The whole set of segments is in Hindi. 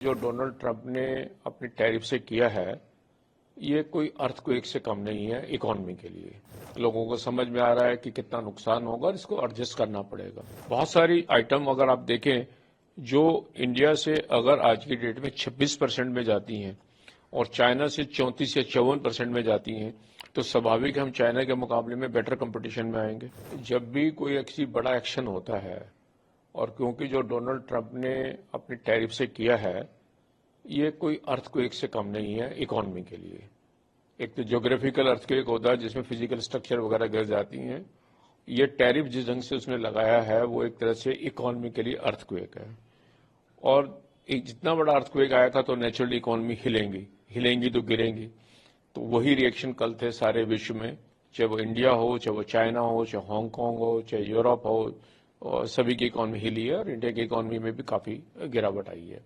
जो डोनाल्ड ट्रंप ने अपनी टैरिफ से किया है, ये कोई अर्थक्वेक से कम नहीं है इकोनॉमी के लिए। लोगों को समझ में आ रहा है कि कितना नुकसान होगा और इसको एडजस्ट करना पड़ेगा। बहुत सारी आइटम अगर आप देखें जो इंडिया से अगर आज की डेट में 26% में जाती हैं और चाइना से 34 या 54% में जाती हैं, तो स्वाभाविक हम चाइना के मुकाबले में बेटर कंपटीशन में आएंगे। जब भी कोई ऐसी बड़ा एक्शन होता है, और क्योंकि जो डोनाल्ड ट्रंप ने अपनी टैरिफ से किया है, ये कोई अर्थक्वेक से कम नहीं है इकोनॉमी के लिए। एक तो ज्योग्राफिकल अर्थक्वेक होता है जिसमें फिजिकल स्ट्रक्चर वगैरह गिर जाती हैं। ये टैरिफ जिस ढंग से उसने लगाया है वो एक तरह से इकोनॉमी के लिए अर्थक्वेक है। और एक जितना बड़ा अर्थक्वेक आया था तो नेचुरली इकोनॉमी हिलेंगी तो गिरेंगी। तो वही रिएक्शन कल थे सारे विश्व में, चाहे वो इंडिया हो, चाहे वो चाइना हो, चाहे हांगकांग हो, चाहे यूरोप हो, और सभी की इकोनॉमी हिली है और इंडिया की इकोनॉमी में भी काफी गिरावट आई है।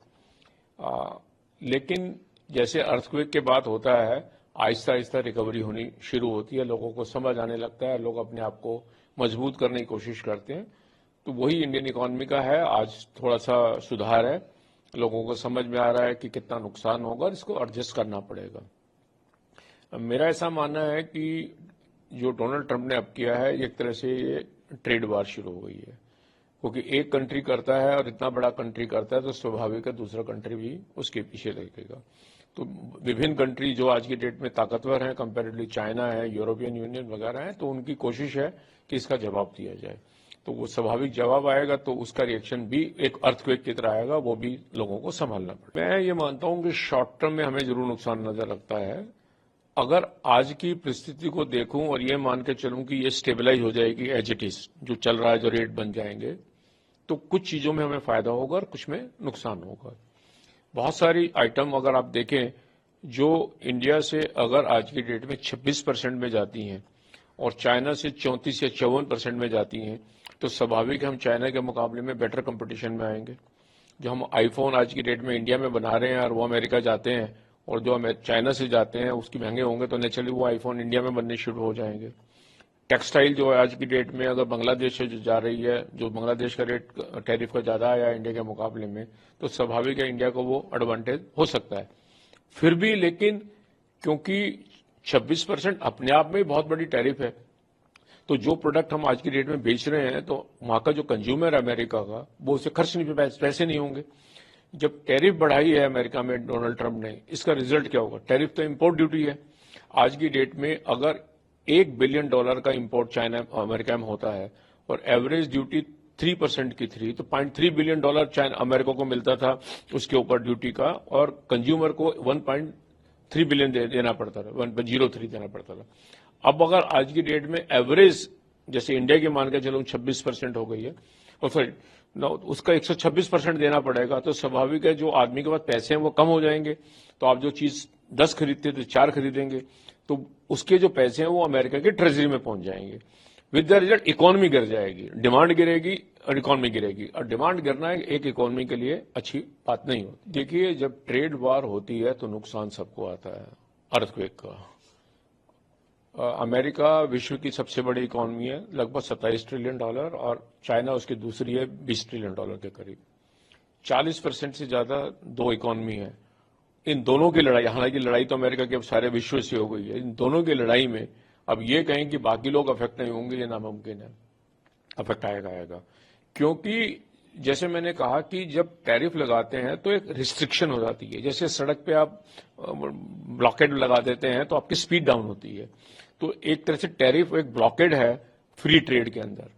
लेकिन जैसे अर्थक्वेक के बाद होता है, आहिस्ता आहिस्ता रिकवरी होनी शुरू होती है, लोगों को समझ आने लगता है, लोग अपने आप को मजबूत करने की कोशिश करते हैं। तो वही इंडियन इकोनॉमी का है। आज थोड़ा सा सुधार है, लोगों को समझ में आ रहा है कि कितना नुकसान होगा और इसको एडजस्ट करना पड़ेगा। मेरा ऐसा मानना है कि जो डोनाल्ड ट्रंप ने अब किया है, एक तरह से ये ट्रेड वार शुरू हो गई है, क्योंकि एक कंट्री करता है और इतना बड़ा कंट्री करता है तो स्वाभाविक है दूसरा कंट्री भी उसके पीछे लगेगा। तो विभिन्न कंट्री जो आज की डेट में ताकतवर हैं, कंपैरेटिवली चाइना है, यूरोपियन यूनियन वगैरह है, तो उनकी कोशिश है कि इसका जवाब दिया जाए। तो वो स्वाभाविक जवाब आएगा तो उसका रिएक्शन भी एक अर्थक्वेक की तरह आएगा, वो भी लोगों को संभालना पड़ेगा। मैं ये मानता हूं कि शॉर्ट टर्म में हमें जरूर नुकसान नजर लगता है। अगर आज की परिस्थिति को देखूं और ये मान के चलूं कि ये स्टेबलाइज हो जाएगी एज इट इज, जो चल रहा है, जो रेट बन जाएंगे, तो कुछ चीजों में हमें फायदा होगा और कुछ में नुकसान होगा। बहुत सारी आइटम अगर आप देखें जो इंडिया से अगर आज की डेट में 26% में जाती हैं और चाइना से 34 या 54% में जाती हैं, तो स्वाभाविक है हम चाइना के मुकाबले में बेटर कंपटीशन में आएंगे। जो हम आईफोन आज की डेट में इंडिया में बना रहे हैं और वो अमेरिका जाते हैं, और जो हमें चाइना से जाते हैं उसकी महंगे होंगे, तो नेचुरली वो आईफोन इंडिया में बनने शुरू हो जाएंगे। टेक्सटाइल जो है आज की डेट में अगर बांग्लादेश से जो जा रही है, जो बांग्लादेश का रेट टैरिफ का ज्यादा आया इंडिया के मुकाबले में, तो स्वाभाविक है इंडिया को वो एडवांटेज हो सकता है। फिर भी लेकिन क्योंकि 26% अपने आप में बहुत बड़ी टैरिफ है, तो जो प्रोडक्ट हम आज की डेट में बेच रहे हैं, तो वहां का जो कंज्यूमर है अमेरिका का, वो उसे खर्च नहीं, पैसे नहीं होंगे। जब टैरिफ बढ़ाई है अमेरिका में डोनाल्ड ट्रंप ने, इसका रिजल्ट क्या होगा? टैरिफ तो इंपोर्ट ड्यूटी है। आज की डेट में अगर $1 बिलियन का इंपोर्ट चाइना अमेरिका में होता है और एवरेज ड्यूटी 3% की थी, तो $0.3 बिलियन चाइना अमेरिका को मिलता था उसके ऊपर ड्यूटी का, और कंज्यूमर को 1.3 बिलियन देना पड़ता था, 1.03 देना पड़ता था। अब अगर आज की डेट में एवरेज जैसे इंडिया की मान के चलो 26% हो गई है, और फिर उसका 126% देना पड़ेगा, तो स्वाभाविक है जो आदमी के पास पैसे हैं वो कम हो जाएंगे। तो आप जो चीज 10 खरीदते तो 4 खरीदेंगे, तो उसके जो पैसे हैं वो अमेरिका के ट्रेजरी में पहुंच जाएंगे। विद द रिजल्ट इकोनॉमी गिर जाएगी, डिमांड गिरेगी और इकोनॉमी गिरेगी। और डिमांड गिरना एक इकोनॉमी के लिए अच्छी बात नहीं होती। देखिए, जब ट्रेड वार होती है तो नुकसान सबको आता है। अर्थक्वेक का अमेरिका विश्व की सबसे बड़ी इकोनॉमी है, लगभग $27 ट्रिलियन, और चाइना उसकी दूसरी है $20 ट्रिलियन के करीब। 40% से ज्यादा दो इकोनॉमी है। इन दोनों की लड़ाई, हालांकि लड़ाई तो अमेरिका के अब सारे विश्व से हो गई है, इन दोनों की लड़ाई में अब ये कहें कि बाकी लोग अफेक्ट नहीं होंगे, ये नामुमकिन है। अफेक्ट आएगा क्योंकि जैसे मैंने कहा कि जब टैरिफ लगाते हैं तो एक रिस्ट्रिक्शन हो जाती है। जैसे सड़क पे आप ब्लॉकेड लगा देते हैं तो आपकी स्पीड डाउन होती है, तो एक तरह से टैरिफ एक ब्लॉकेड है फ्री ट्रेड के अंदर।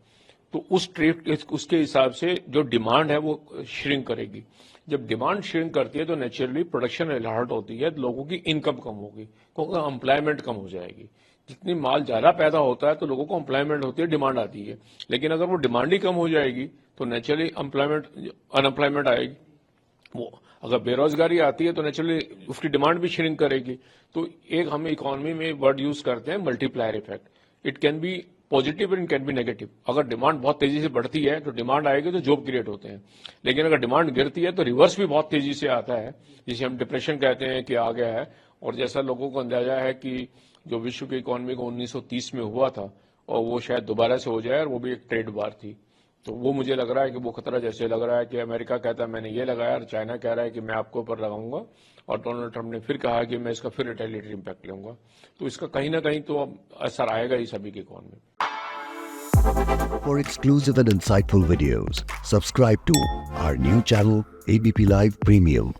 तो उस ट्रेड उसके हिसाब से जो डिमांड है वो श्रिंक करेगी। जब डिमांड श्रिंक करती है तो नेचुरली प्रोडक्शन हर्ट होती है, लोगों की इनकम कम होगी, क्योंकि एम्प्लॉयमेंट कम हो जाएगी। जितनी माल ज्यादा पैदा होता है तो लोगों को एम्प्लॉयमेंट होती है, डिमांड आती है। लेकिन अगर वो डिमांड ही कम हो जाएगी तो नेचुरली अनएम्प्लॉयमेंट आएगी। वो अगर बेरोजगारी आती है तो नेचुरली उसकी डिमांड भी श्रिंक करेगी। तो एक हम इकोनॉमी में वर्ड यूज करते हैं multiplier effect. It can be positive and can be negative. अगर डिमांड बहुत तेजी से बढ़ती है तो डिमांड आएगी तो जॉब क्रिएट होते हैं, लेकिन अगर डिमांड गिरती है तो रिवर्स भी बहुत तेजी से आता है, जिसे हम डिप्रेशन कहते हैं कि आ गया है। और जैसा लोगों को अंदाजा है कि जो विश्व की इकोनॉमी को 1930 में हुआ था और वो शायद दोबारा से हो जाए, और वो भी एक ट्रेड वार थी। तो वो मुझे लग रहा है कि वो खतरा जैसे लग रहा है कि अमेरिका कहता है मैंने ये लगाया और चाइना कह रहा है कि मैं आपके ऊपर लगाऊंगा, और डोनाल्ड ट्रंप ने फिर कहा कि मैं इसका फिर रिटेलिएटरी इम्पैक्ट लूंगा। तो इसका कहीं ना कहीं तो अब असर आएगा ही सभी की इकोनॉमी में। For exclusive and insightful videos, subscribe to our new channel ABP Live Premium.